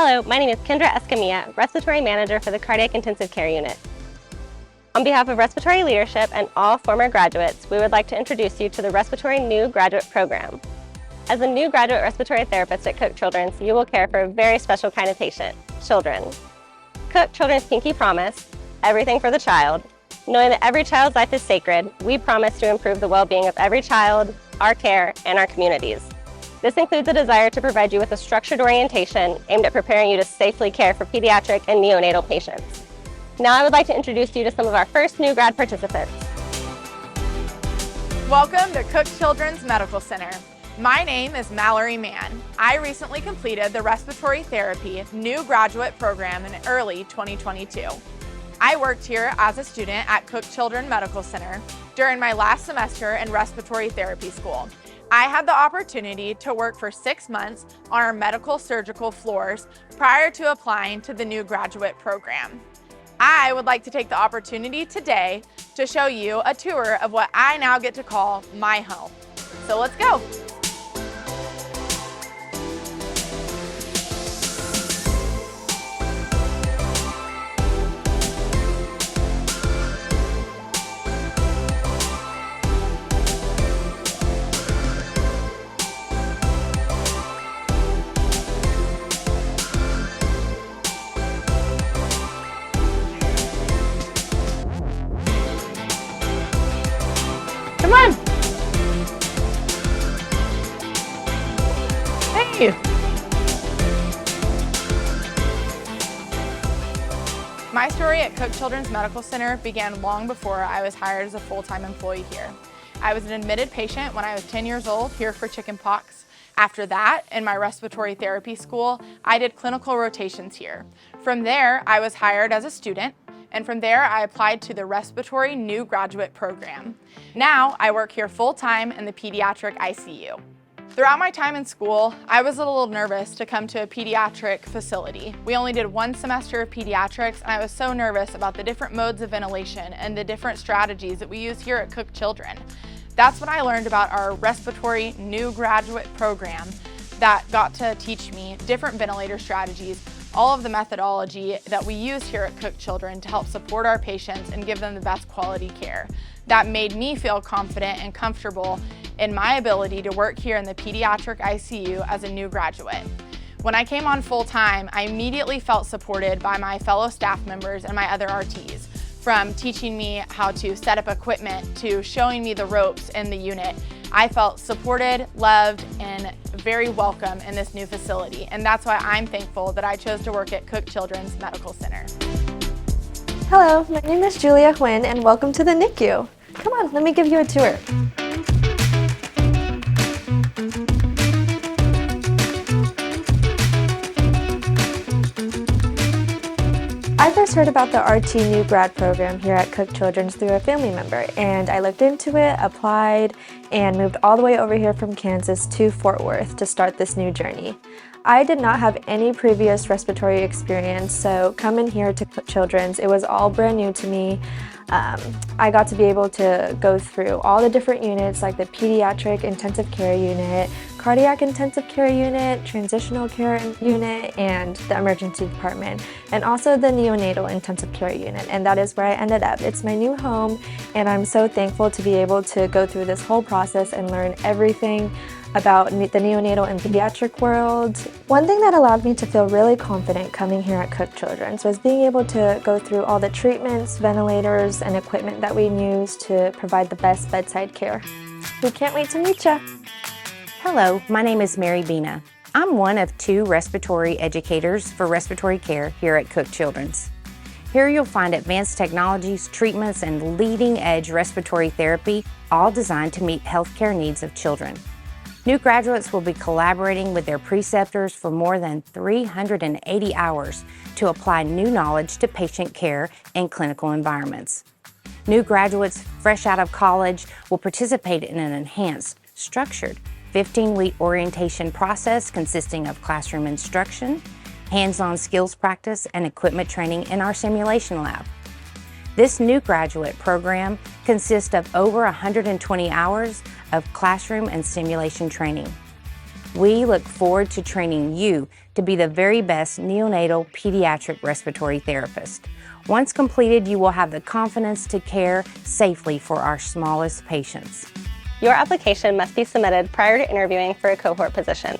Hello, my name is Kendra Escamilla, Respiratory Manager for the Cardiac Intensive Care Unit. On behalf of respiratory leadership and all former graduates, we would like to introduce you to the Respiratory New Graduate program. As a new graduate respiratory therapist at Cook Children's, you will care for a very special kind of patient, children. Cook Children's Pinky Promise, everything for the child. Knowing that every child's life is sacred, we promise to improve the well-being of every child, our care, and our communities. This includes a desire to provide you with a structured orientation aimed at preparing you to safely care for pediatric and neonatal patients. Now I would like to introduce you to some of our first new grad participants. Welcome to Cook Children's Medical Center. My name is Mallory Mann. I recently completed the Respiratory Therapy New Graduate program in early 2022. I worked here as a student at Cook Children's Medical Center during my last semester in respiratory therapy school. I had the opportunity to work for 6 months on our medical surgical floors prior to applying to the new graduate program. I would like to take the opportunity today to show you a tour of what I now get to call my home. So let's go. Come on. Hey. My story at Cook Children's Medical Center began long before I was hired as a full-time employee here. I was an admitted patient when I was 10 years old here for chickenpox. After that, in my respiratory therapy school, I did clinical rotations here. From there, I was hired as a student. And from there, I applied to the Respiratory New Graduate program. Now, I work here full-time in the pediatric ICU. Throughout my time in school, I was a little nervous to come to a pediatric facility. We only did 1 semester of pediatrics, and I was so nervous about the different modes of ventilation and the different strategies that we use here at Cook Children. That's when I learned about our Respiratory New Graduate program that got to teach me different ventilator strategies, all of the methodology that we use here at Cook Children to help support our patients and give them the best quality care. That made me feel confident and comfortable in my ability to work here in the pediatric ICU as a new graduate. When I came on full-time, I immediately felt supported by my fellow staff members and my other RTs, from teaching me how to set up equipment to showing me the ropes in the unit. I felt supported, loved, and very welcome in this new facility, and that's why I'm thankful that I chose to work at Cook Children's Medical Center. Hello, my name is Julia Huynh, and welcome to the NICU. Come on, let me give you a tour. I first heard about the RT New Grad program here at Cook Children's through a family member, and I looked into it, applied, and moved all the way over here from Kansas to Fort Worth to start this new journey. I did not have any previous respiratory experience, so coming here to Cook Children's, it was all brand new to me. I got to be able to go through all the different units like the pediatric intensive care unit, cardiac intensive care unit, transitional care unit, and the emergency department, and also the neonatal intensive care unit, and that is where I ended up. It's my new home, and I'm so thankful to be able to go through this whole process and learn everything about the neonatal and pediatric world. One thing that allowed me to feel really confident coming here at Cook Children's was being able to go through all the treatments, ventilators, and equipment that we use to provide the best bedside care. We can't wait to meet you. Hello, my name is Mary Bina. I'm one of 2 respiratory educators for respiratory care here at Cook Children's. Here you'll find advanced technologies, treatments, and leading-edge respiratory therapy, all designed to meet healthcare needs of children. New graduates will be collaborating with their preceptors for more than 380 hours to apply new knowledge to patient care and clinical environments. New graduates fresh out of college will participate in an enhanced, structured 15-week orientation process consisting of classroom instruction, hands-on skills practice, and equipment training in our simulation lab. This new graduate program consists of over 120 hours of classroom and simulation training. We look forward to training you to be the very best neonatal pediatric respiratory therapist. Once completed, you will have the confidence to care safely for our smallest patients. Your application must be submitted prior to interviewing for a cohort position.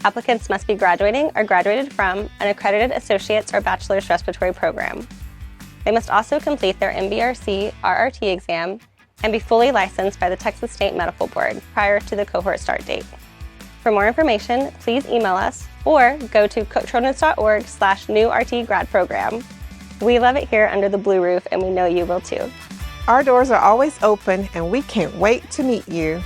Applicants must be graduating or graduated from an accredited associate's or bachelor's respiratory program. They must also complete their MBRC RRT exam and be fully licensed by the Texas State Medical Board prior to the cohort start date. For more information, please email us or go to cookchildrens.org/newRTGradProgram. We love it here under the blue roof, and we know you will too. Our doors are always open, and we can't wait to meet you.